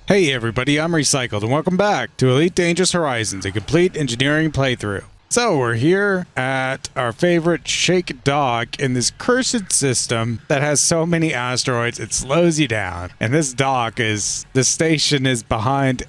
Hey everybody, I'm Recycled and welcome back to Elite Dangerous Horizons, a complete engineering playthrough. So we're here at our favorite shake dock in this cursed system that has so many asteroids it slows you down. And this station is behind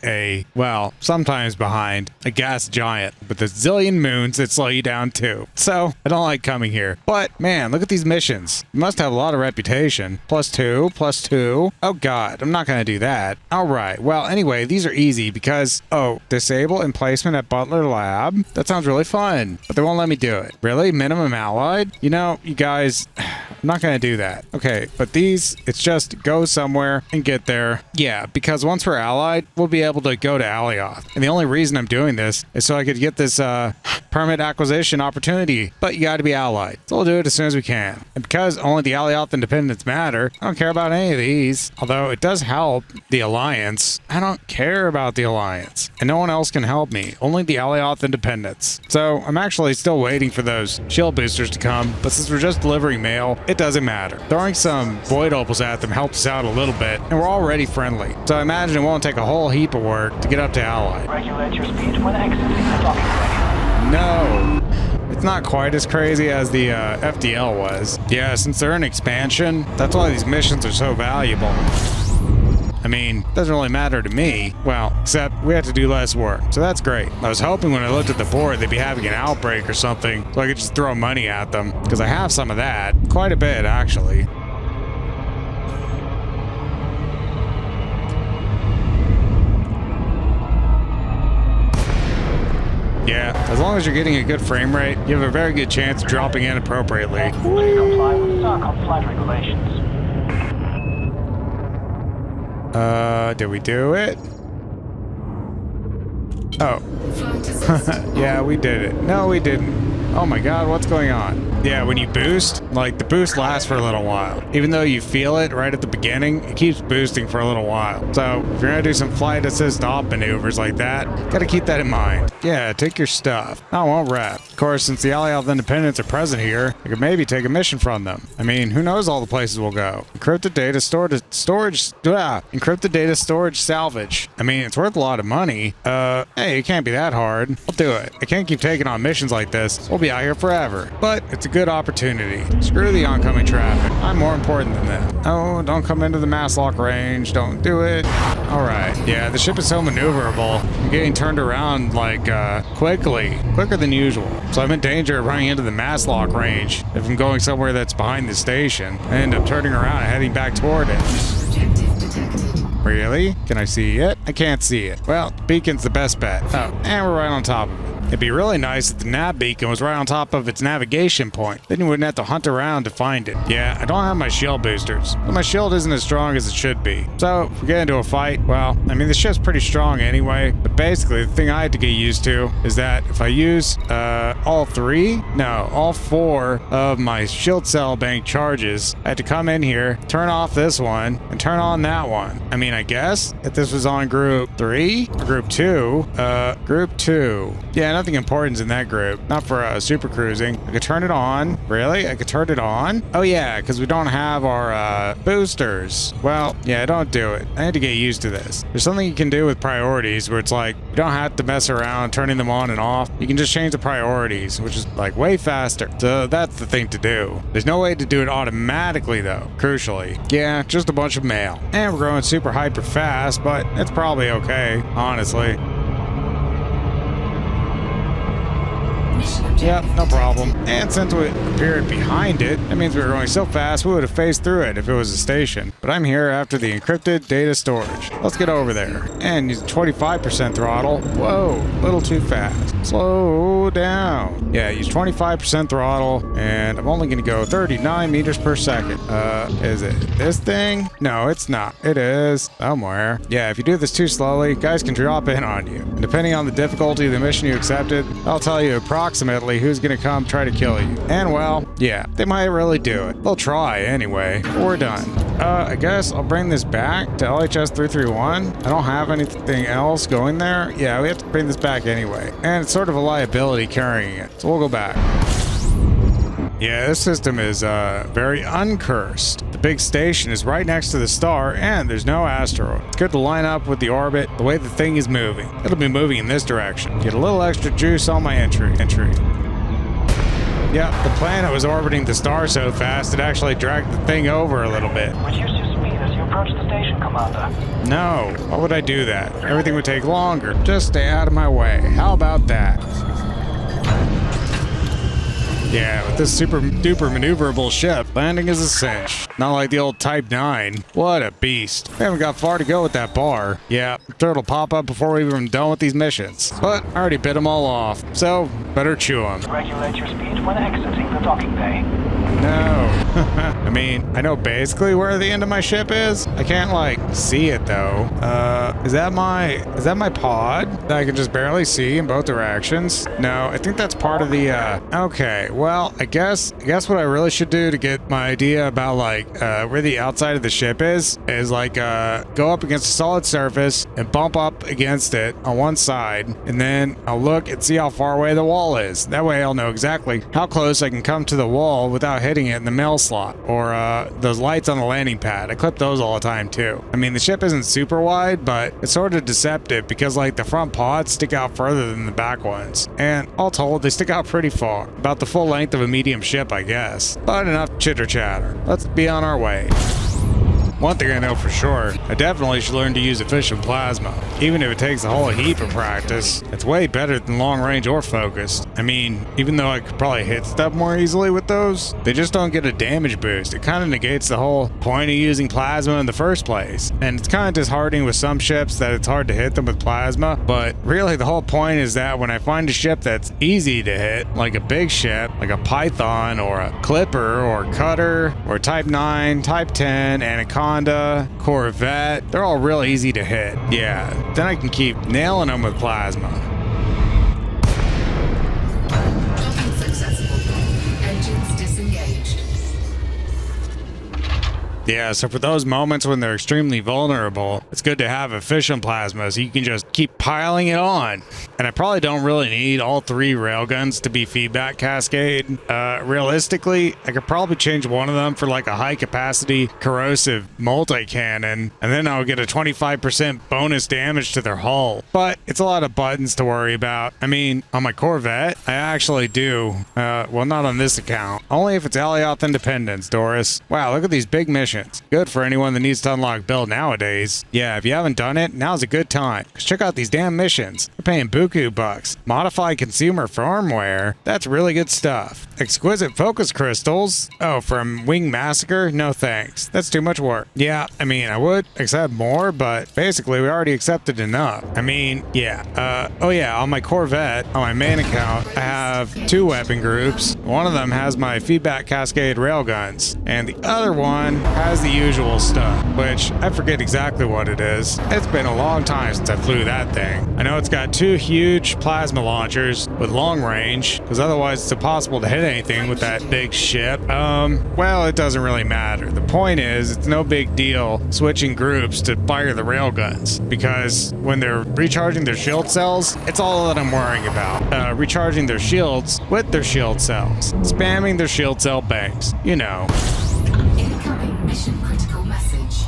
sometimes behind a gas giant with a zillion moons that slow you down too. So I don't like coming here. But man, look at these missions. You must have a lot of reputation. +2. Oh god, I'm not gonna do that. Alright, well anyway, these are easy because, disable emplacement at Butler Lab. That sounds really fun, but they won't let me do it. Really? Minimum allied? You know, you guys, I'm not gonna do that. Okay, but these, it's just go somewhere and get there. Yeah, because once we're allied, we'll be able to go to Alioth. And the only reason I'm doing this is so I could get this permit acquisition opportunity. But you gotta be allied. So we'll do it as soon as we can. And because only the Alioth independents matter, I don't care about any of these. Although it does help the Alliance. I don't care about the Alliance. And no one else can help me. Only the Alioth independents. So I'm actually still waiting for those shield boosters to come, but since we're just delivering mail, it doesn't matter. Throwing some void opals at them helps us out a little bit, and we're already friendly. So I imagine it won't take a whole heap of work to get up to Allied. Regulate your speed when exiting the docking bay. No! It's not quite as crazy as the FDL was. Yeah, since they're in expansion, that's why these missions are so valuable. I mean, it doesn't really matter to me. Well, except we have to do less work, so that's great. I was hoping when I looked at the board they'd be having an outbreak or something, so I could just throw money at them, because I have some of that. Quite a bit, actually. Yeah, as long as you're getting a good frame rate, you have a very good chance of dropping in appropriately. Please comply with StarCom flight regulations. Did we do it? Oh. Yeah, we did it. No, we didn't. Oh my god, what's going on? Yeah, when you boost, like, the boost lasts for a little while. Even though you feel it right at the beginning, it keeps boosting for a little while. So, if you're gonna do some flight assist op maneuvers like that, gotta keep that in mind. Yeah, take your stuff. I won't rep. Of course, since the Alioth independents are present here, I could maybe take a mission from them. I mean, who knows all the places we'll go. Encrypted data storage salvage. I mean, it's worth a lot of money. Hey, it can't be that hard. I'll do it. I can't keep taking on missions like this. We'll be out here forever. But it's a good opportunity. Screw the oncoming traffic. I'm more important than them. Oh, don't come into the mass lock range. Don't do it. Alright. Yeah, the ship is so maneuverable. I'm getting turned around, like, quickly. Quicker than usual. So I'm in danger of running into the mass lock range if I'm going somewhere that's behind the station. I end up turning around and heading back toward it. Really? Can I see it? I can't see it. Well, the beacon's the best bet. Oh, and we're right on top of it. It'd be really nice if the nav beacon was right on top of its navigation point. Then you wouldn't have to hunt around to find it. Yeah, I don't have my shield boosters, but my shield isn't as strong as it should be. So, if we get into a fight, well, I mean, the ship's pretty strong anyway, but basically the thing I had to get used to is that if I use all four of my shield cell bank charges, I had to come in here, turn off this one, and turn on that one. I mean, I guess if this was on group 3 or group 2, group 2. Yeah, nothing important's in that group. Not for super cruising. I could turn it on. Really? I could turn it on? Oh yeah, because we don't have our boosters. Well, yeah, don't do it. I had to get used to this. There's something you can do with priorities where it's like, you don't have to mess around turning them on and off. You can just change the priorities, which is like way faster. So that's the thing to do. There's no way to do it automatically though, crucially. Yeah, just a bunch of mail. And we're growing super hyper fast, but it's probably okay, honestly. Yep, no problem. And since we appeared behind it, that means we were going so fast we would have phased through it if it was a station. But I'm here after the encrypted data storage. Let's get over there. And use 25% throttle. Whoa, a little too fast. Slow down. Yeah, use 25% throttle, and I'm only going to go 39 meters per second. Is it this thing? No, it's not. It is somewhere. Yeah, if you do this too slowly, guys can drop in on you. And depending on the difficulty of the mission you accepted, I'll tell you approximately who's gonna come try to kill you. And well, yeah, they might really do it. They'll try anyway. We're done. I guess I'll bring this back to LHS 331. I don't have anything else going there. Yeah, we have to bring this back anyway. And it's sort of a liability carrying it. So we'll go back. Yeah, this system is very uncursed. The big station is right next to the star, and there's no asteroid. It's good to line up with the orbit, the way the thing is moving. It'll be moving in this direction. Get a little extra juice on my entry. Yep, the planet was orbiting the star so fast it actually dragged the thing over a little bit. Reduce your speed as you approach the station, Commander. No, why would I do that? Everything would take longer. Just stay out of my way. How about that? Yeah, with this super duper maneuverable ship, landing is a cinch. Not like the old Type 9. What a beast. We haven't got far to go with that bar. Yeah, I'm sure it'll pop up before we're even done with these missions. But I already bit them all off, so better chew them. Regulate your speed when exiting the docking bay. No. I mean, I know basically where the end of my ship is. I can't, like, see it, though. Is that my pod that I can just barely see in both directions? No, I think that's part of the, okay. Well, I guess what I really should do to get my idea about, like, where the outside of the ship is, like, go up against a solid surface and bump up against it on one side, and then I'll look and see how far away the wall is. That way I'll know exactly how close I can come to the wall without hitting it in the mail slot, or those lights on the landing pad. I clip those all the time too. I mean, the ship isn't super wide, but it's sort of deceptive because, like, the front pods stick out further than the back ones, and all told, they stick out pretty far, about the full length of a medium ship, I guess. But enough chitter chatter. Let's be on our way. One thing I know for sure, I definitely should learn to use efficient plasma. Even if it takes a whole heap of practice, it's way better than long range or focused. I mean, even though I could probably hit stuff more easily with those, they just don't get a damage boost. It kind of negates the whole point of using plasma in the first place. And it's kind of disheartening with some ships that it's hard to hit them with plasma, but really the whole point is that when I find a ship that's easy to hit, like a big ship, like a Python or a Clipper or Cutter or Type 9, Type 10, Anaconda, Corvette, they're all real easy to hit. Yeah, then I can keep nailing them with plasma. Docking successful. Engines disengaged. Yeah, so for those moments when they're extremely vulnerable, it's good to have efficient plasma so you can just keep piling it on. And I probably don't really need all 3 railguns to be feedback cascade. Realistically, I could probably change one of them for like a high capacity corrosive multi-cannon, and then I'll get a 25% bonus damage to their hull. But it's a lot of buttons to worry about. I mean, on my Corvette, I actually do. Well, not on this account. Only if it's Alioth Independence, Doris. Wow, look at these big missions. Good for anyone that needs to unlock build nowadays. Yeah, if you haven't done it, now's a good time. Cause check out these damn missions. They're paying buku bucks. Modify consumer firmware. That's really good stuff. Exquisite focus crystals. Oh, from Wing Massacre? No thanks. That's too much work. Yeah, I mean, I would accept more, but basically we already accepted enough. I mean, yeah. Oh yeah, on my Corvette, on my main account, I have 2 weapon groups. One of them has my feedback cascade railguns, and the other one has the usual stuff, which I forget exactly what it is. It's been a long time since I flew that thing. I know it's got 2 huge plasma launchers with long range, because otherwise it's impossible to hit anything with that big ship. Well, it doesn't really matter. The point is, it's no big deal switching groups to fire the railguns, because when they're recharging their shield cells, it's all that I'm worrying about. Recharging their shields with their shield cells. Spamming their shield cell banks. You know. Incoming mission critical message.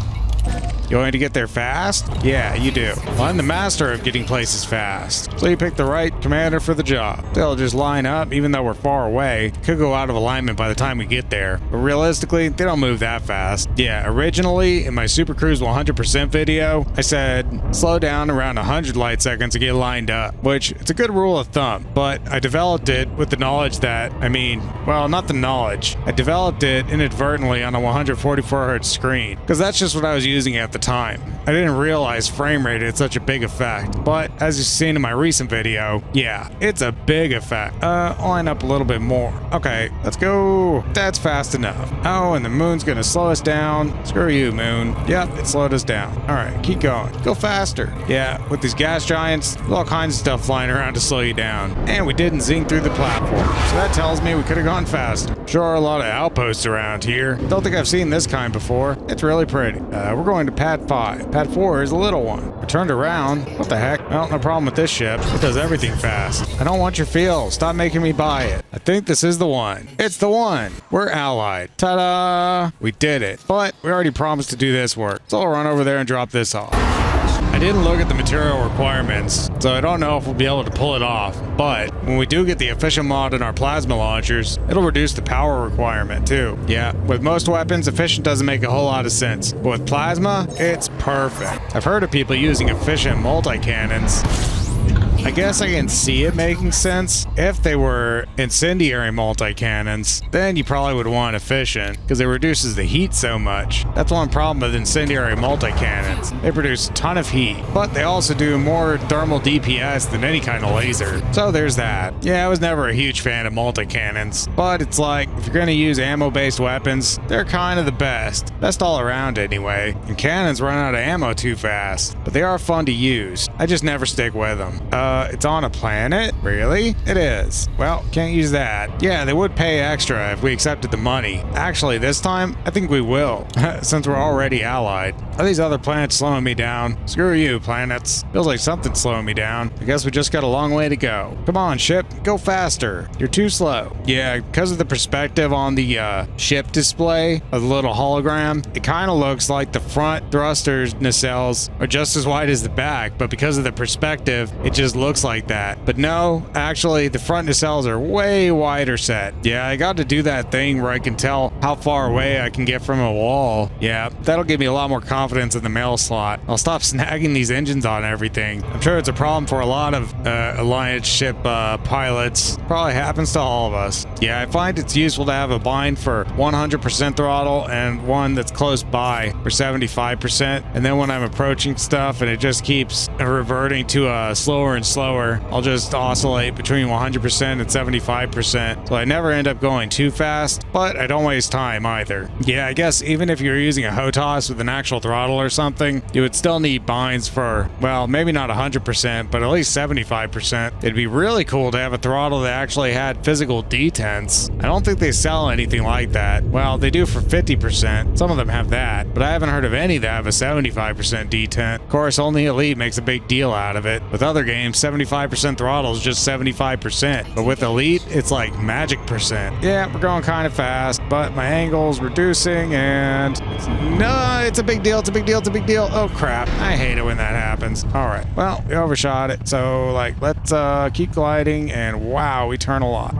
You want me to get there fast? Yeah, you do. Well, I'm the master of getting places fast. So you pick the right commander for the job. They'll just line up, even though we're far away. Could go out of alignment by the time we get there. But realistically, they don't move that fast. Yeah, originally, in my Super Cruise 100% video, I said, slow down around 100 light seconds to get lined up. Which, it's a good rule of thumb. But I developed it with the knowledge that, well, not the knowledge. I developed it inadvertently on a 144Hz screen. Because that's just what I was using at the time. I didn't realize frame rate had such a big effect, but as you've seen in my recent video, yeah, it's a big effect. Line up a little bit more. Okay, let's go. That's fast enough. Oh, and the moon's gonna slow us down. Screw you, moon. Yep, it slowed us down. All right, keep going. Go faster. Yeah, with these gas giants, there's all kinds of stuff flying around to slow you down. And we didn't zing through the platform, so that tells me we could have gone faster. Sure are a lot of outposts around here. Don't think I've seen this kind before. It's really pretty. We're going to pass Pad 5. Pad 4 is a little one. We're turned around. What the heck? Well, no problem with this ship. It does everything fast. I don't want your fuel. Stop making me buy it. I think this is the one. It's the one. We're allied. Ta-da! We did it. But we already promised to do this work. So I'll run over there and drop this off. I didn't look at the material requirements, so I don't know if we'll be able to pull it off, but when we do get the efficient mod in our plasma launchers, it'll reduce the power requirement too. Yeah, with most weapons, efficient doesn't make a whole lot of sense, but with plasma, it's perfect. I've heard of people using efficient multi-cannons. I guess I can see it making sense. If they were incendiary multi-cannons, then you probably would want efficient, because it reduces the heat so much. That's one problem with incendiary multi-cannons. They produce a ton of heat, but they also do more thermal DPS than any kind of laser. So there's that. Yeah, I was never a huge fan of multi-cannons, but it's like, if you're going to use ammo-based weapons, they're kind of the best. Best all around anyway. And cannons run out of ammo too fast, but they are fun to use. I just never stick with them. It's on a planet? Really? It is. Well, can't use that. Yeah, they would pay extra if we accepted the money. Actually, this time, I think we will, since we're already allied. Are these other planets slowing me down? Screw you, planets. Feels like something's slowing me down. I guess we just got a long way to go. Come on, ship. Go faster. You're too slow. Yeah, because of the perspective on the ship display of the little hologram, it kind of looks like the front thrusters nacelles are just as wide as the back, but because of the perspective, it just looks like that. But no, actually, the front nacelles are way wider set. Yeah, I got to do that thing where I can tell how far away I can get from a wall. Yeah, that'll give me a lot more confidence in the mail slot. I'll stop snagging these engines on everything. I'm sure it's a problem for a lot of Alliance ship pilots. Probably happens to all of us. Yeah, I find it's useful to have a bind for 100% throttle and one that's close by for 75%. And then when I'm approaching stuff and it just keeps reverting to slower and slower, I'll just oscillate between 100% and 75%. So I never end up going too fast, but I don't waste time either. Yeah, I guess even if you're using a HOTAS with an actual throttle or something, you would still need binds for, well, maybe not 100%, but at least 75%. It'd be really cool to have a throttle that actually had physical detents. I don't think they sell anything like that. Well, they do for 50%. Some of them have that, but I haven't heard of any that have a 75% detent. Of course, only Elite makes a big deal out of it. With other games, 75% throttle is just 75%, but with Elite, it's like magic percent. Yeah, we're going kind of fast, but my angle's reducing, and no, it's a big deal, it's a big deal, it's a big deal. Oh crap, I hate it when that happens. All right, well, we overshot it, so like, let's keep gliding, and wow, we turn a lot.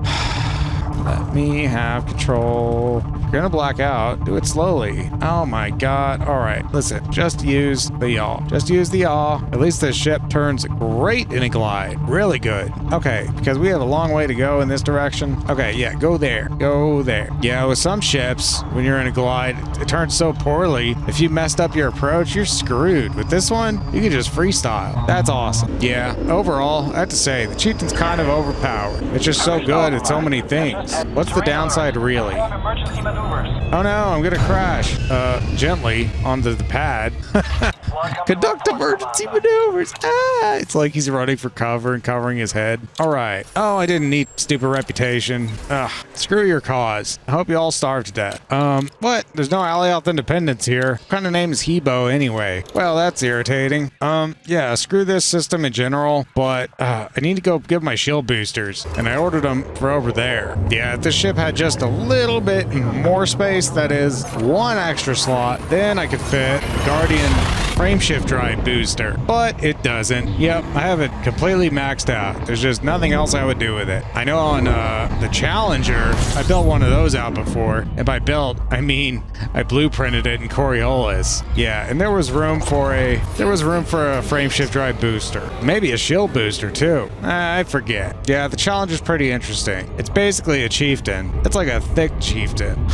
Let me have control. You're gonna black out. Do it slowly. Oh my god. All right, listen, just use the yaw. Just use the yaw. At least this ship turns great in a glide. Really good. Okay, because we have a long way to go in this direction. Okay, yeah, go there. Go there. Yeah, with some ships, when you're in a glide, it turns so poorly. If you messed up your approach, you're screwed. With this one, you can just freestyle. That's awesome. Yeah, overall, I have to say, the Chieftain's kind of overpowered. It's just so good at so many things. What's the downside, really? Emergency maneuvers. Oh no, I'm gonna crash. Gently onto the pad. Conduct emergency maneuvers. Ah! It's like he's running for cover and covering his head. All right. Oh, I didn't need stupid reputation. Ugh. Screw your cause. I hope you all starve to death. What? There's no Alioth Independence here. What kind of name is Hebo anyway? Well, that's irritating. Yeah, screw this system in general, but I need to go give my shield boosters, and I ordered them for over there. Yeah, if this ship had just a little bit more space, that is one extra slot, then I could fit a Guardian frameshift drive booster, but it doesn't. Yep, I have it completely maxed out. There's just nothing else I would do with it. I know on the Challenger, I built one of those out before, and by built, I mean I blueprinted it in Coriolis. Yeah, and there was room for a frameshift drive booster, maybe a shield booster too. I forget. Yeah, the Challenger's pretty interesting. It's basically a chieftain. It's like a thick chieftain.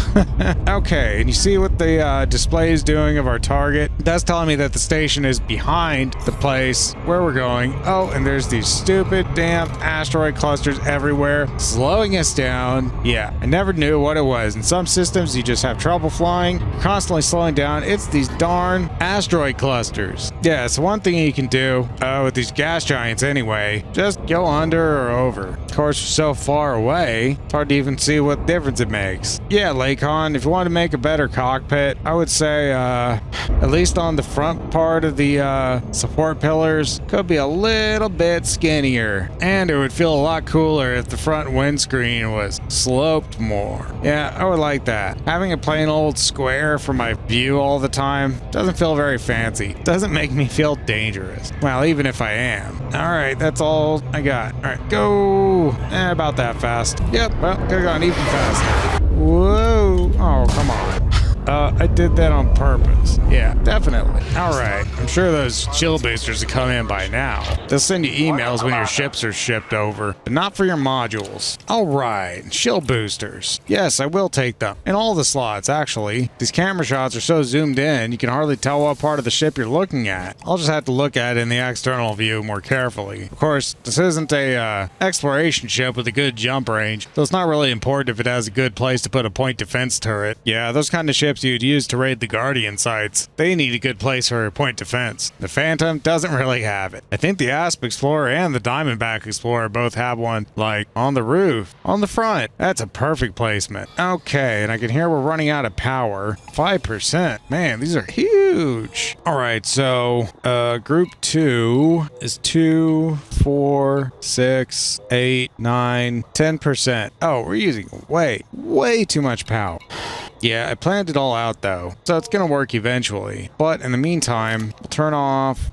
Okay, and you see what the display is doing of our target? That's telling me that the station is behind the place where we're going. Oh, and there's these stupid damn asteroid clusters everywhere, slowing us down. Yeah, I never knew what it was. In some systems, you just have trouble flying, you're constantly slowing down. It's these darn asteroid clusters. Yeah, so one thing you can do with these gas giants anyway, just go under or over. Of course, you're so far away, it's hard to even see what difference it makes. Yeah, Lakon, if you want to make a better cockpit, cockpit, I would say, at least on the front part of the support pillars, could be a little bit skinnier. And it would feel a lot cooler if the front windscreen was sloped more. Yeah, I would like that. Having a plain old square for my view all the time doesn't feel very fancy. Doesn't make me feel dangerous. Well, even if I am. Alright, that's all I got. Alright, go! About that fast. Yep, well, could've gone even faster. Whoa! Oh, come on. I did that on purpose. Yeah, definitely. Alright, I'm sure those chill boosters have come in by now. They'll send you emails when your ships are shipped over, but not for your modules. Alright, chill boosters. Yes, I will take them. In all the slots, actually. These camera shots are so zoomed in, you can hardly tell what part of the ship you're looking at. I'll just have to look at it in the external view more carefully. Of course, this isn't a exploration ship with a good jump range, so it's not really important if it has a good place to put a point defense turret. Yeah, those kind of ships you'd use to raid the Guardian sites. They need a good place for a point defense. The Phantom doesn't really have it. I think the Asp Explorer and the Diamondback Explorer both have one, like, on the roof, on the front. That's a perfect placement. Okay, and I can hear we're running out of power. 5%. Man, these are huge. Alright, so, group 2 is 2, 4, 6, 8, 9, 10%. Oh, we're using way too much power. Yeah, I planned it all out though, so it's gonna work eventually. But in the meantime, we'll turn off,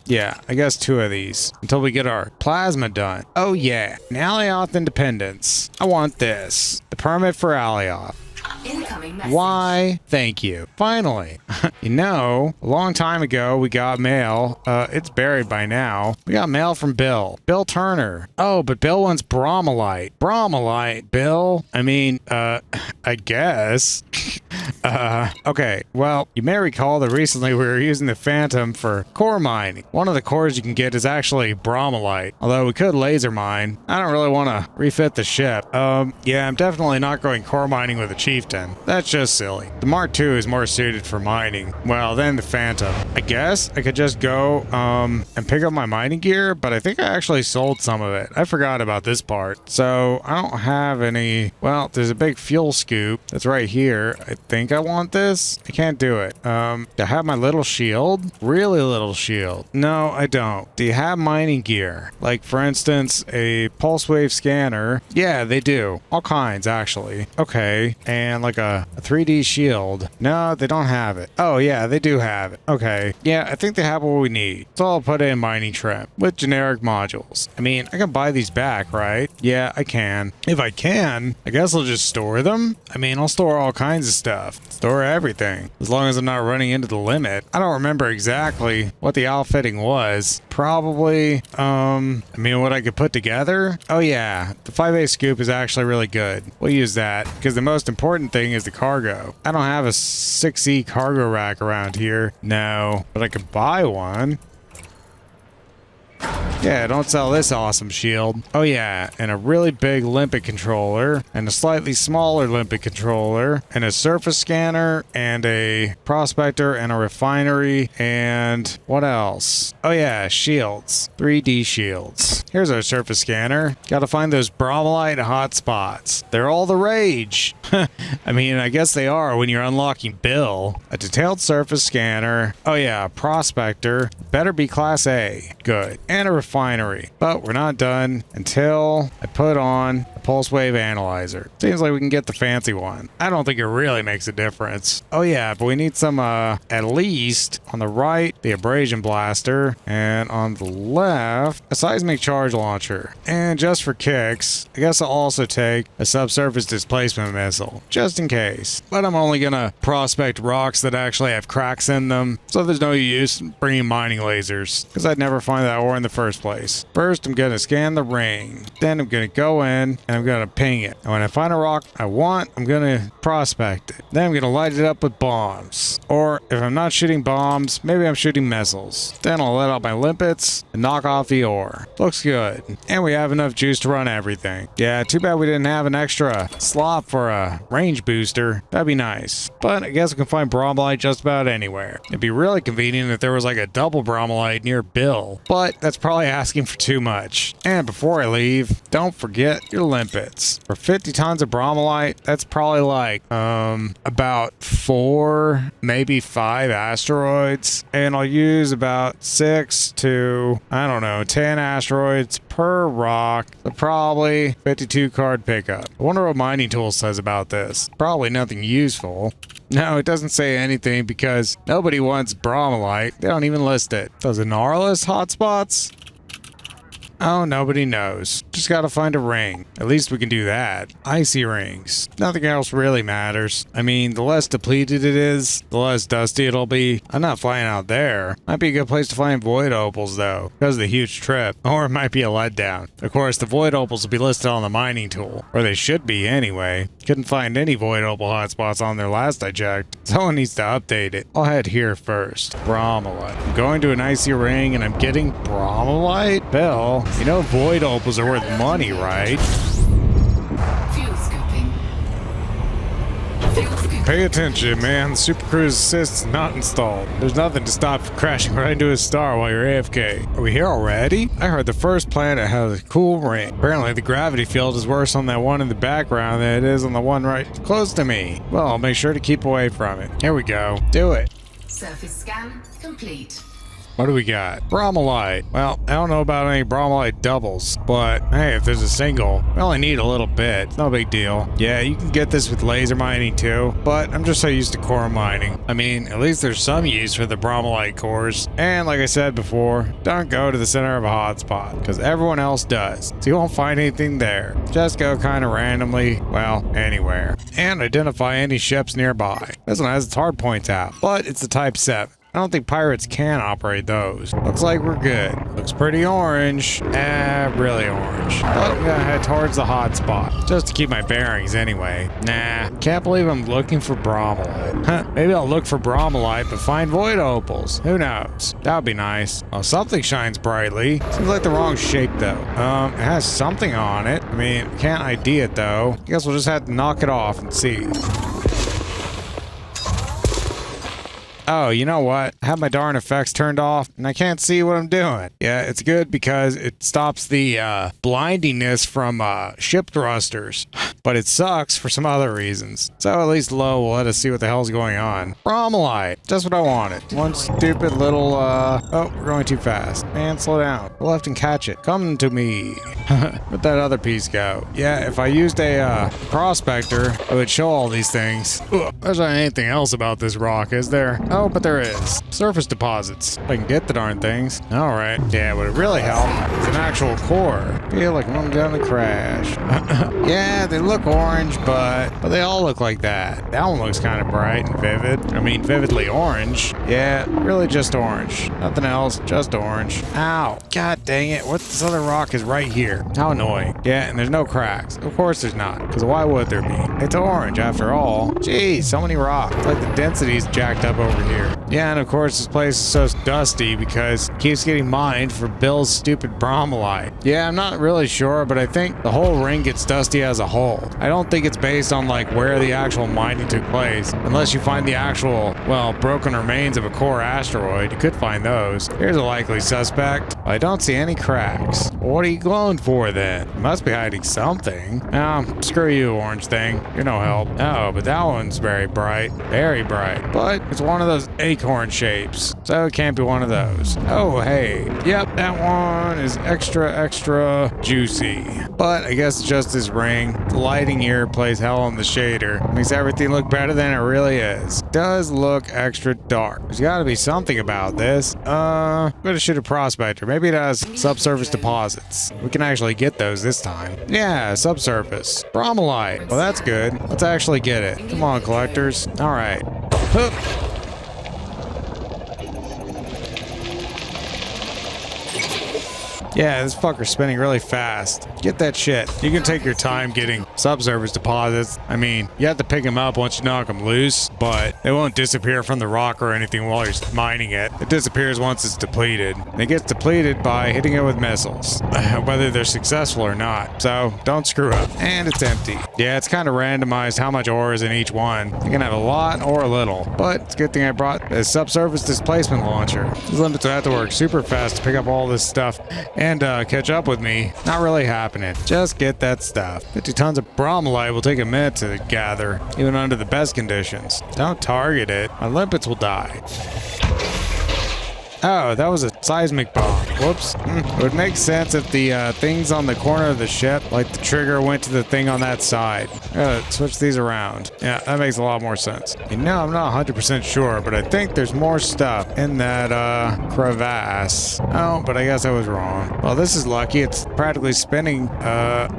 yeah, I guess 2 of these until we get our plasma done. Oh yeah, an Alioth Independence. I want this. The permit for Alioth. Incoming message. Why? Thank you. Finally. You know, a long time ago, we got mail. It's buried by now. We got mail from Bill. Bill Turner. Oh, but Bill wants Bromellite. Bromellite, Bill? I mean, I guess. Okay. Well, you may recall that recently we were using the Phantom for core mining. One of the cores you can get is actually Bromellite. Although we could laser mine. I don't really want to refit the ship. Yeah, I'm definitely not going core mining with a Chieftain. That's just silly. The Mark II is more suited for mining. Well, than the Phantom. I guess I could just go, and pick up my mining gear, but I think I actually sold some of it. I forgot about this part. So, I don't have any... Well, there's a big fuel scoop that's right here. I think I want this. I can't do it. Do I have my little shield? Really little shield? No, I don't. Do you have mining gear? Like, for instance, a pulse wave scanner. Yeah, they do. All kinds, actually. Okay, and like a 3D shield. No, they don't have it. Oh, yeah, they do have it. Okay. Yeah, I think they have what we need. So I'll put in mining trim with generic modules. I mean, I can buy these back, right? Yeah, I can. If I can, I guess I'll just store them. I mean, I'll store all kinds of stuff. Store everything. As long as I'm not running into the limit. I don't remember exactly what the outfitting was. Probably, I mean, what I could put together? Oh yeah, the 5A scoop is actually really good. We'll use that, because the most important thing is the cargo. I don't have a 6E cargo rack around here. No, but I could buy one. Yeah, don't sell this awesome shield. Oh yeah, and a really big limpet controller, and a slightly smaller limpet controller, and a surface scanner, and a prospector, and a refinery, and what else? Oh yeah, shields. 3D shields. Here's our surface scanner. Gotta find those Bromellite hotspots. They're all the rage. I mean, I guess they are when you're unlocking Bill. A detailed surface scanner. Oh yeah, a prospector. Better be class A. Good. And a refinery. But we're not done until I put on a pulse wave analyzer. Seems like we can get the fancy one. I don't think it really makes a difference. Oh yeah, but we need some, at least on the right, the abrasion blaster, and on the left, a seismic charge launcher. And just for kicks, I guess I'll also take a subsurface displacement missile, just in case. But I'm only gonna prospect rocks that actually have cracks in them, so there's no use bringing mining lasers, because I'd never find that ore in the first place. First, I'm gonna scan the ring. Then I'm gonna go in, and I'm gonna ping it. And when I find a rock I want, I'm gonna prospect it. Then I'm gonna light it up with bombs. Or, if I'm not shooting bombs, maybe I'm shooting missiles. Then I'll let out my limpets and knock off the ore. Looks good. And we have enough juice to run everything. Yeah, too bad we didn't have an extra slot for a range booster. That'd be nice. But I guess we can find Bromellite just about anywhere. It'd be really convenient if there was like a double Bromellite near Bill. But that's probably asking for too much. And before I leave, don't forget your limit. limpets. For 50 tons of bromellite, that's probably like about 4, maybe 5 asteroids. And I'll use about 6 to, I don't know, 10 asteroids per rock. So probably 52 card pickup. I wonder what mining tool says about this. Probably nothing useful. No, it doesn't say anything because nobody wants bromellite. They don't even list it. Does Inara list hotspots? Oh, nobody knows. Just gotta find a ring. At least we can do that. Icy rings. Nothing else really matters. I mean, the less depleted it is, the less dusty it'll be. I'm not flying out there. Might be a good place to find void opals, though, because of the huge trip. Or it might be a letdown. Of course, the void opals will be listed on the mining tool. Or they should be, anyway. Couldn't find any void opal hotspots on there last I checked. Someone needs to update it. I'll head here first. Bromellite. I'm going to an icy ring and I'm getting bromellite? Bill, you know void opals are worth money, right? Fuel scooping. Fuel scooping. Pay attention, man. The Super Cruise Assist is not installed. There's nothing to stop you from crashing right into a star while you're AFK. Are we here already? I heard the first planet has a cool ring. Apparently, the gravity field is worse on that one in the background than it is on the one right close to me. Well, I'll make sure to keep away from it. Here we go. Do it. Surface scan complete. What do we got? Bromellite. Well, I don't know about any bromellite doubles, but hey, if there's a single, we only need a little bit. It's no big deal. Yeah, you can get this with laser mining too, but I'm just so used to core mining. I mean, at least there's some use for the bromellite cores. And like I said before, don't go to the center of a hotspot, because everyone else does. So you won't find anything there. Just go kind of randomly, well, anywhere. And identify any ships nearby. This one has its hard points out, but it's a Type 7. I don't think pirates can operate those. Looks like we're good. Looks pretty orange. Really orange. But I'm gonna head towards the hotspot. Just to keep my bearings anyway. Nah, can't believe I'm looking for bromellite. Huh, maybe I'll look for bromellite but find void opals. Who knows? That would be nice. Oh, something shines brightly. Seems like the wrong shape though. It has something on it. I mean, can't ID it though. I guess we'll just have to knock it off and see. Oh, you know what? I have my darn effects turned off and I can't see what I'm doing. Yeah, it's good because it stops the blindiness from ship thrusters. But it sucks for some other reasons. So at least low will let us see what the hell's going on. Bromellite. Just what I wanted. One stupid little, oh, we're going too fast. Man, slow down. Go left and catch it. Come to me. Where'd that other piece go? Yeah, if I used a prospector, it would show all these things. Ugh, there's not anything else about this rock, is there? Oh, but there is. Surface deposits. If I can get the darn things. Alright. Yeah, would it really help? It's an actual core. Feel like I'm gonna crash. Yeah, they look orange, but they all look like that. That one looks kind of bright and vivid. I mean, vividly orange. Yeah, really just orange. Nothing else, just orange. Ow. God dang it. What this other rock is right here. How annoying. Yeah, and there's no cracks. Of course there's not, because why would there be? It's orange after all. Jeez, so many rocks. It's like the density's jacked up over here. Yeah, and of course this place is so dusty because it keeps getting mined for Bill's stupid bromellite. Yeah, I'm not really sure, but I think the whole ring gets dusty as a whole. I don't think it's based on like where the actual mining took place, unless you find the actual, well, broken remains of a core asteroid. You could find those. Here's a likely suspect. I don't see any cracks. Well, what are you glowing for then? You must be hiding something. Screw you, orange thing. You're no help. Oh, but that one's very bright. Very bright. But it's one of those acorn shapes, so it can't be one of those. Oh, hey. Yep, that one is extra juicy. But I guess it's just this ring. The lighting here plays hell on the shader. Makes everything look better than it really is. Does look extra dark. There's gotta be something about this. I'm gonna shoot a prospector. Maybe it has subsurface deposits. We can actually get those this time. Yeah, subsurface. Bromellite. Well, that's good. Let's actually get it. Come on, collectors. Alright. Hook. Yeah, this fucker's spinning really fast. Get that shit. You can take your time getting subsurface deposits. I mean, you have to pick them up once you knock them loose, but they won't disappear from the rock or anything while you're mining it. It disappears once it's depleted. And it gets depleted by hitting it with missiles, whether they're successful or not. So don't screw up. And it's empty. Yeah, it's kind of randomized how much ore is in each one. You can have a lot or a little, but it's a good thing I brought a subsurface displacement launcher. These limits will have to work super fast to pick up all this stuff. and catch up with me. Not really happening. Just get that stuff. 50 tons of Bromellite will take a minute to gather, even under the best conditions. Don't target it. My limpets will die. Oh, that was a seismic bomb. Whoops. It would make sense if the things on the corner of the ship, like the trigger, went to the thing on that side. Switch these around. Yeah, that makes a lot more sense. You know, I'm not 100% sure, but I think there's more stuff in that crevasse. Oh, but I guess I was wrong. Well, this is lucky. It's practically spinning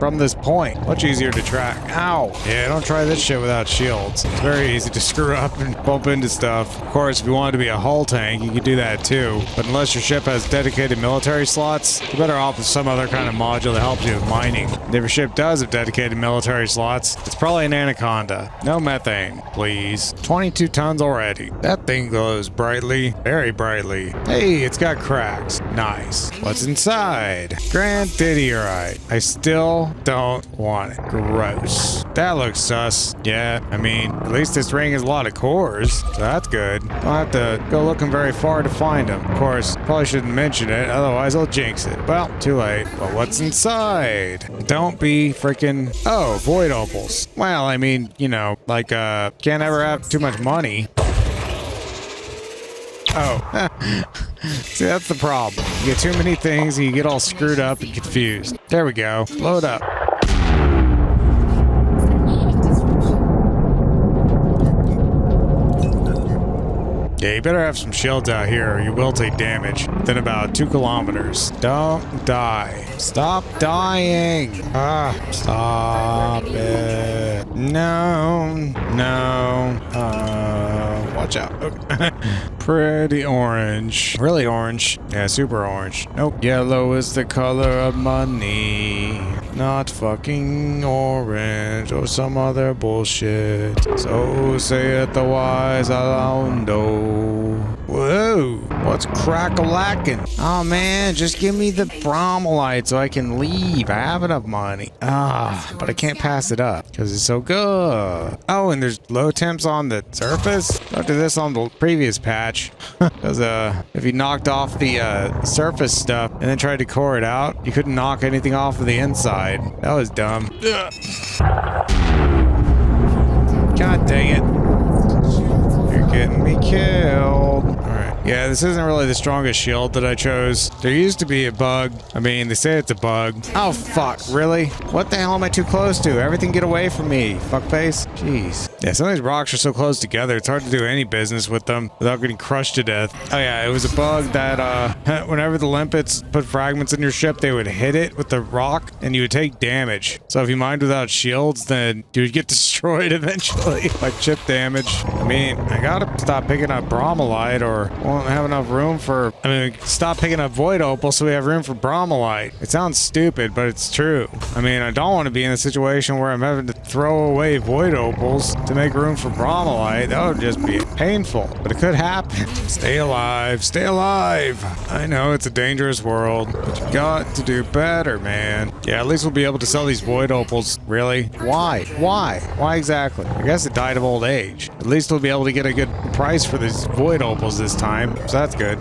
from this point. Much easier to track. Ow. Yeah, don't try this shit without shields. It's very easy to screw up and bump into stuff. Of course, if you wanted to be a hull tank, you could do that too. But unless your ship has dedicated military slots, you're better off with some other kind of module that helps you with mining. And if your ship does have dedicated military slots, it's probably an Anaconda. No methane, please. 22 tons already. That thing glows brightly, very brightly. Hey, it's got cracks. Nice. What's inside? Grandidierite. I still don't want it. Gross. That looks sus. Yeah, I mean, at least this ring has a lot of cores, so that's good. Don't have to go looking very far to find them. Of course, probably shouldn't mention it, otherwise I'll jinx it. Well, too late. But what's inside? Don't be freaking... Oh, void opals. Well, I mean, you know, like, can't ever have too much money. Oh. See, that's the problem. You get too many things and you get all screwed up and confused. There we go. Load up. Yeah, you better have some shields out here or you will take damage within about 2 kilometers. Don't die. Stop dying. Stop it. No. Watch out. Okay. Pretty orange. Really orange. Yeah, super orange. Nope. Yellow is the color of money. Not fucking orange or some other bullshit. So saith the wise Alaundo. Whoa, what's crack-a-lackin'? Oh man, just give me the Bromellite so I can leave. I have enough money. But I can't pass it up because it's so good. Oh, and there's low temps on the surface. Don't do this on the previous patch. Because if you knocked off the surface stuff and then tried to core it out, you couldn't knock anything off of the inside. That was dumb. God dang it. You're getting me killed. Alright. Yeah, this isn't really the strongest shield that I chose. There used to be a bug. I mean, they say it's a bug. Oh, fuck. Really? What the hell am I too close to? Everything get away from me. Fuckface. Jeez. Yeah, some of these rocks are so close together, it's hard to do any business with them without getting crushed to death. Oh yeah, it was a bug that, whenever the limpets put fragments in your ship, they would hit it with the rock and you would take damage. So if you mined without shields, then you would get destroyed eventually. Like chip damage. I mean, I gotta stop picking up Bromellite or won't have enough room for... I mean, stop picking up void opal so we have room for Bromellite. It sounds stupid, but it's true. I mean, I don't want to be in a situation where I'm having to throw away void opals to make room for Bromellite. That would just be painful, but it could happen. Stay alive. Stay alive. I know it's a dangerous world, but you got to do better, man. Yeah, at least we'll be able to sell these void opals. Really? Why? Why exactly? I guess it died of old age. At least we'll be able to get a good price for these void opals this time, so that's good.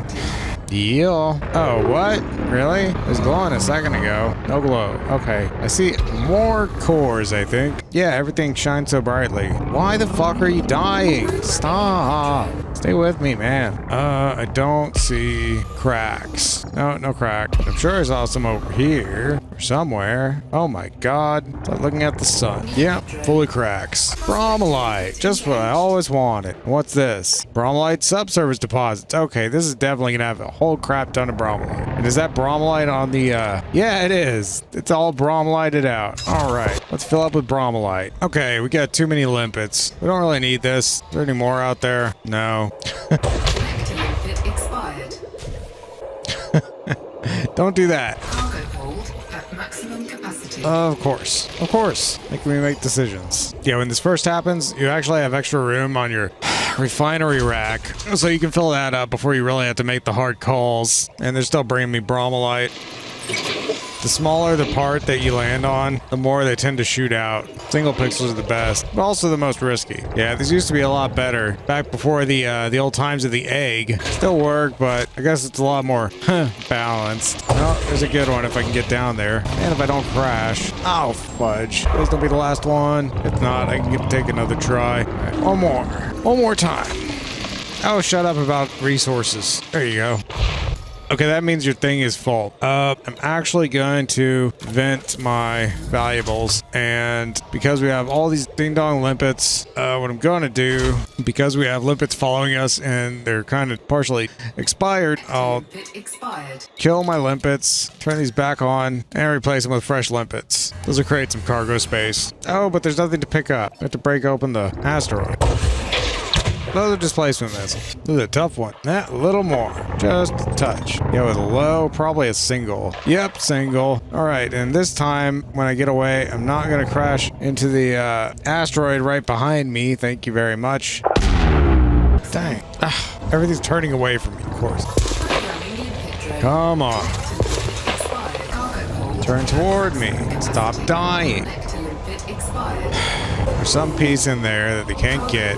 Yeah. Oh, what? Really? It was glowing a second ago. No glow. Okay. I see more cores, I think. Yeah, everything shines so brightly. Why the fuck are you dying? Stop. Stay with me, man. I don't see cracks. No crack. I'm sure I saw some over here or somewhere. Oh my god. It's like looking at the sun. Yep, full of cracks. Bromellite. Just what I always wanted. What's this? Bromellite subsurface deposits. Okay, this is definitely gonna have a whole crap ton of Bromellite. And is that Bromellite on the, yeah, it is. It's all Bromellited out. All right, let's fill up with Bromellite. Okay, we got too many limpets. We don't really need this. Is there any more out there? No. Expired. Don't do that. Cargo hold at maximum capacity. Of course. Making me make decisions. Yeah, when this first happens, you actually have extra room on your refinery rack, so you can fill that up before you really have to make the hard calls. And they're still bringing me Bromellite. The smaller the part that you land on, the more they tend to shoot out. Single pixels are the best, but also the most risky. Yeah, these used to be a lot better back before the old times of the egg. Still work, but I guess it's a lot more balanced. Well, there's a good one if I can get down there. And if I don't crash. Oh, fudge. Please don't be the last one. If not, I can take another try. All right, one more. One more time. Oh, shut up about resources. There you go. Okay, that means your thing is full. I'm actually going to vent my valuables, and because we have all these ding-dong limpets, what I'm going to do, because we have limpets following us and they're kind of partially expired, I'll kill my limpets, turn these back on, and replace them with fresh limpets. Those will create some cargo space. Oh, but there's nothing to pick up. I have to break open the asteroid. Those are displacement missiles. This is a tough one. A little more. Just a touch. Yeah, with a low, probably a single. Yep, single. All right, and this time, when I get away, I'm not going to crash into the asteroid right behind me. Thank you very much. Dang. Everything's turning away from me, of course. Come on. Turn toward me. Stop dying. There's some piece in there that they can't get.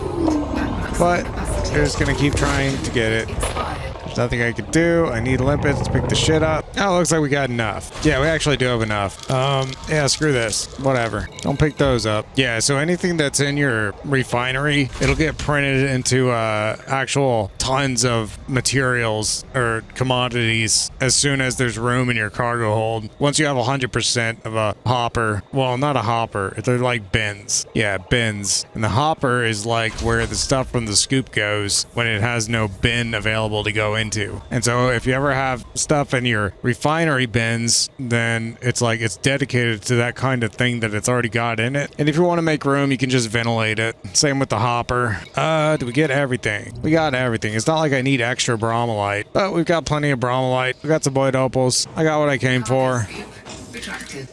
But they're just gonna keep trying to get it. There's nothing I can do. I need limpets to pick the shit up. Oh, it looks like we got enough. Yeah, we actually do have enough. Yeah, screw this. Whatever. Don't pick those up. Yeah, so anything that's in your refinery, it'll get printed into actual tons of materials or commodities as soon as there's room in your cargo hold. Once you have 100% of a hopper, well, not a hopper, they're like bins. Yeah, bins. And the hopper is like where the stuff from the scoop goes when it has no bin available to go into. And so if you ever have stuff in your refinery bins, then it's like it's dedicated to that kind of thing that it's already got in it. And if you want to make room, you can just ventilate it. Same with the hopper. Do we get everything? We got everything. It's not like I need extra Bromellite, but we've got plenty of Bromellite. We got some void opals. I got what I came for.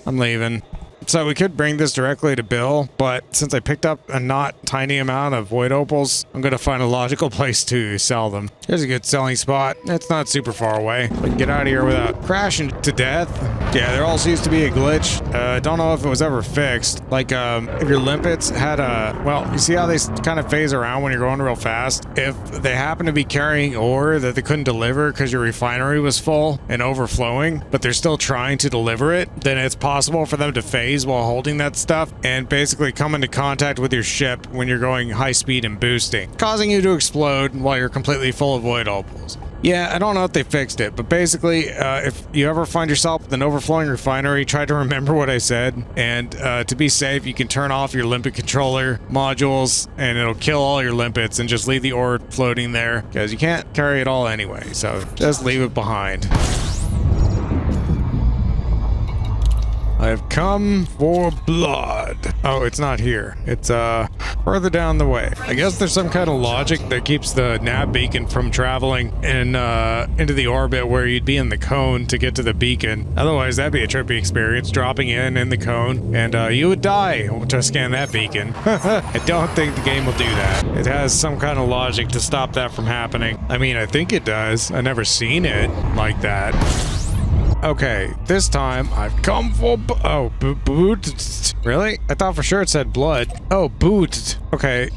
I'm leaving. So we could bring this directly to Bill, but since I picked up a not tiny amount of void opals, I'm going to find a logical place to sell them. Here's a good selling spot. It's not super far away. We can get out of here without crashing to death. Yeah, there also used to be a glitch. Don't know if it was ever fixed. Like, if your limpets had a... Well, you see how they kind of phase around when you're going real fast? If they happen to be carrying ore that they couldn't deliver because your refinery was full and overflowing, but they're still trying to deliver it, then it's possible for them to phase while holding that stuff and basically come into contact with your ship when you're going high speed and boosting, causing you to explode while you're completely full of void opals. Yeah, I don't know if they fixed it, but basically, if you ever find yourself with an overflowing refinery, try to remember what I said, and to be safe, you can turn off your limpet controller modules, and it'll kill all your limpets, and just leave the ore floating there, because you can't carry it all anyway, so just leave it behind. I've come for blood. Oh, it's not here. It's further down the way. I guess there's some kind of logic that keeps the nav beacon from traveling into the orbit where you'd be in the cone to get to the beacon. Otherwise, that'd be a trippy experience, dropping in the cone, and you would die to scan that beacon. I don't think the game will do that. It has some kind of logic to stop that from happening. I mean, I think it does. I've never seen it like that. Okay, this time I've come for boot. Really? I thought for sure it said blood. Oh, boot. Okay.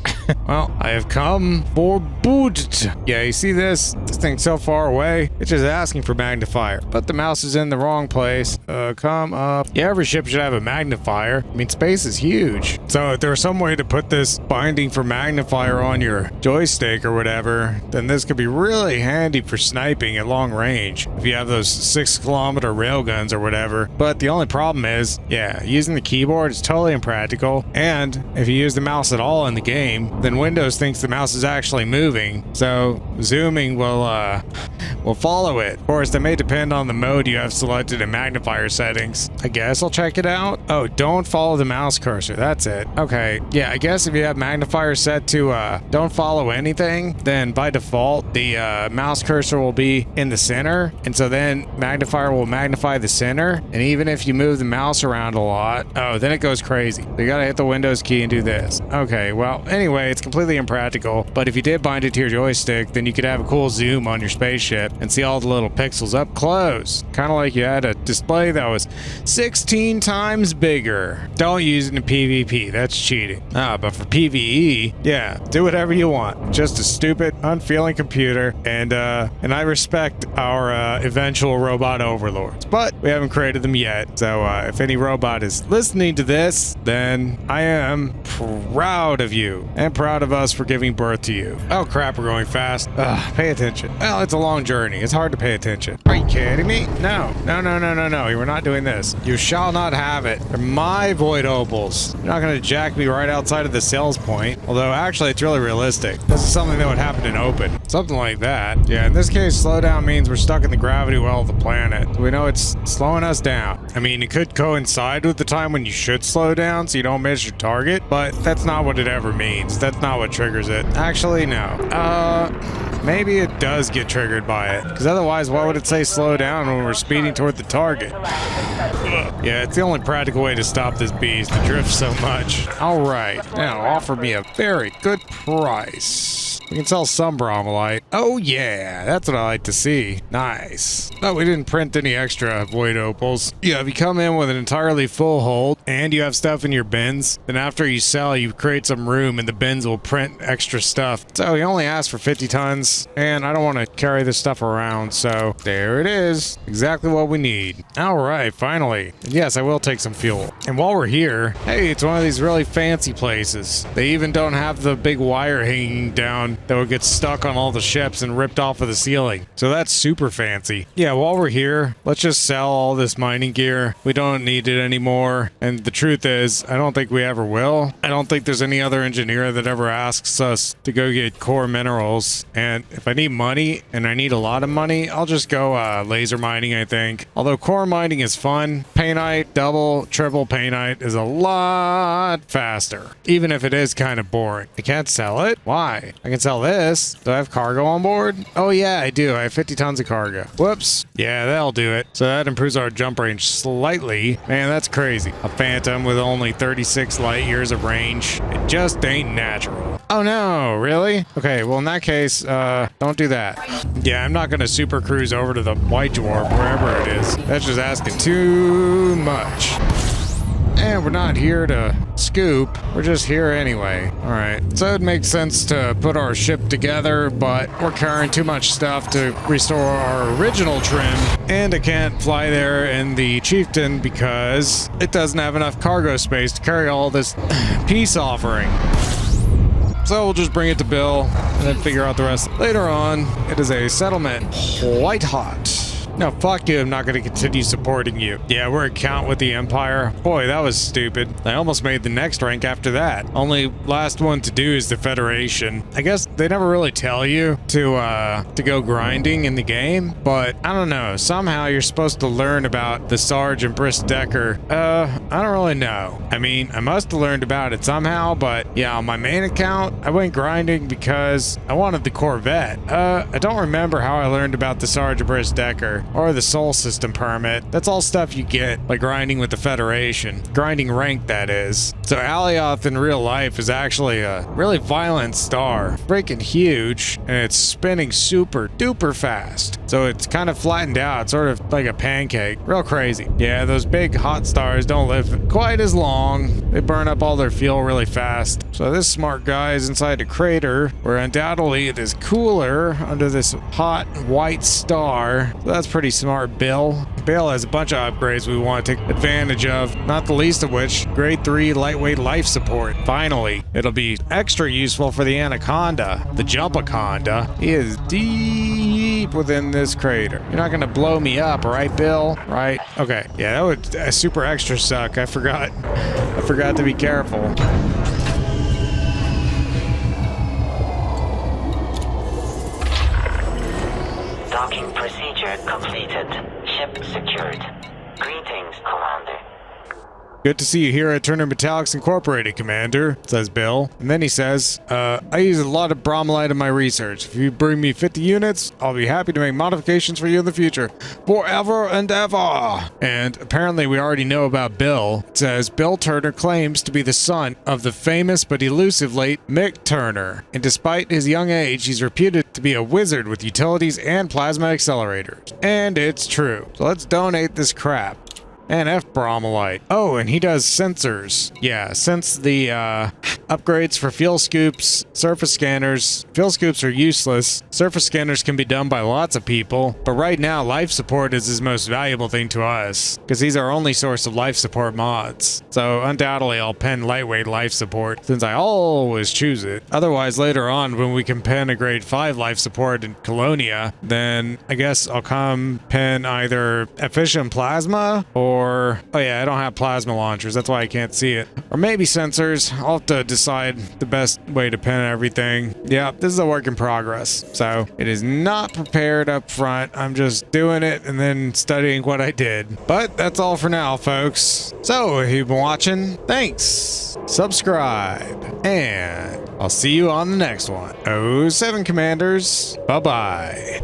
Well, I have come for boot. Yeah, you see this? This thing's so far away. It's just asking for magnifier. But the mouse is in the wrong place. Come up. Yeah, every ship should have a magnifier. I mean, space is huge. So if there was some way to put this binding for magnifier on your joystick or whatever, then this could be really handy for sniping at long range. If you have those 6-kilometer railguns or whatever. But the only problem is, yeah, using the keyboard is totally impractical. And if you use the mouse at all in the game, then Windows thinks the mouse is actually moving, so zooming will follow it. Of course, that may depend on the mode you have selected in magnifier settings. I guess I'll check it out. Oh, don't follow the mouse cursor. That's it. Okay. Yeah, I guess if you have magnifier set to don't follow anything, then by default, the mouse cursor will be in the center, and so then magnifier will magnify the center, and even if you move the mouse around a lot, oh, then it goes crazy. You gotta hit the Windows key and do this. Okay, Well, anyway, it's completely impractical, but if you did bind it to your joystick, then you could have a cool zoom on your spaceship and see all the little pixels up close. Kind of like you had a display that was 16 times bigger. Don't use it in PvP, that's cheating. But for PvE, yeah, do whatever you want. Just a stupid, unfeeling computer, and I respect our eventual robot overlords, but we haven't created them yet. So if any robot is listening to this, then I am proud of you and proud of us for giving birth to you. Oh crap, we're going fast. Pay attention. Well, it's a long journey. It's hard to pay attention. Are you kidding me? No. We're not doing this. You shall not have it. They're my void opals. You're not going to jack me right outside of the sales point. Although actually it's really realistic. This is something that would happen in open. Something like that. Yeah, in this case, slowdown means we're stuck in the gravity well of the planet. We know it's slowing us down. I mean, it could coincide with the time when you should slow down so you don't miss your target, but that's not what it ever means. That's not what triggers it. Actually, no. Maybe it does get triggered by it, because otherwise why would it say slow down when we're speeding toward the target? Yeah, it's the only practical way to stop this beast to drift so much. Alright, now offer me a very good price. We can sell some Bromellite. Oh yeah, that's what I like to see. Nice. Oh, we didn't print any extra void opals. Yeah, if you come in with an entirely full hold and you have stuff in your bins, then after you sell, you create some room and the bins will print extra stuff. So he only asked for 50 tons, and I don't want to carry this stuff around, so there it is. Exactly what we need. Alright, finally. And yes, I will take some fuel. And while we're here, hey, it's one of these really fancy places. They even don't have the big wire hanging down that would get stuck on all the ships and ripped off of the ceiling. So that's super fancy. Yeah, while we're here, let's just sell all this mining gear. We don't need it anymore. And the truth is, I don't think we ever will. I don't think there's any other engineer that ever asks us to go get core minerals. And if I need money, and I need a lot of money, I'll just go laser mining, I think. Although core mining is fun, painite, double, triple painite is a lot faster. Even if it is kind of boring. I can't sell it? Why? I can sell this. Do I have cargo on board? Oh yeah, I do. I have 50 tons of cargo. Whoops. Yeah, that'll do it. So that improves our jump range slightly. Man, that's crazy. A Phantom with only 36 light years of range. It just ain't natural. Oh no, really? Okay, well in that case, don't do that. Yeah, I'm not gonna super cruise over to the White Dwarf, wherever it is. That's just asking too much. And we're not here to scoop, we're just here anyway. Alright, so it makes sense to put our ship together, but we're carrying too much stuff to restore our original trim, and I can't fly there in the Chieftain because it doesn't have enough cargo space to carry all this peace offering. So we'll just bring it to Bill and then figure out the rest later on. It is a settlement white hot. No, fuck you, I'm not gonna continue supporting you. Yeah, we're a count with the Empire. Boy, that was stupid. I almost made the next rank after that. Only last one to do is the Federation. I guess they never really tell you to go grinding in the game, but I don't know. Somehow you're supposed to learn about the Sarge and Briss Decker. I don't really know. I mean, I must have learned about it somehow, but yeah, on my main account, I went grinding because I wanted the Corvette. I don't remember how I learned about the Sarge and Briss Decker. Or the Soul System permit. That's all stuff you get by grinding with the Federation. Grinding rank, that is. So Alioth in real life is actually a really violent star. Freaking huge, and it's spinning super duper fast. So it's kind of flattened out, sort of like a pancake. Real crazy. Yeah, those big hot stars don't live quite as long. They burn up all their fuel really fast. So this smart guy is inside a crater, where undoubtedly it is cooler under this hot white star. So that's pretty smart, Bill. Bill has a bunch of upgrades we want to take advantage of, not the least of which, grade 3 lightweight life support. Finally, it'll be extra useful for the Anaconda, the Jumpaconda. He is deep within this crater. You're not gonna blow me up, right, Bill? Right? Okay. Yeah, that would super extra suck. I forgot to be careful. Docking procedure completed. Ship secured. Greetings, Commander. Good to see you here at Turner Metallics Incorporated, Commander, says Bill. And then he says, I use a lot of Bromellite in my research. If you bring me 50 units, I'll be happy to make modifications for you in the future. Forever and ever. And apparently we already know about Bill. It says, Bill Turner claims to be the son of the famous but elusive late Mick Turner. And despite his young age, he's reputed to be a wizard with utilities and plasma accelerators. And it's true. So let's donate this crap. And F Bromellite. Oh, and he does sensors. Yeah, since the upgrades for fuel scoops, surface scanners. Fuel scoops are useless. Surface scanners can be done by lots of people. But right now, life support is his most valuable thing to us. Because he's our only source of life support mods. So undoubtedly, I'll pen lightweight life support, since I always choose it. Otherwise, later on, when we can pen a grade 5 life support in Colonia, then I guess I'll come pen either efficient plasma or, oh yeah, I don't have plasma launchers, that's why I can't see it. Or maybe sensors. I'll have to decide the best way to pen everything. Yeah, this is a work in progress. So it is not prepared up front. I'm just doing it and then studying what I did. But that's all for now, folks. So if you've been watching, thanks. Subscribe. And I'll see you on the next one. 07 Commanders. Bye-bye.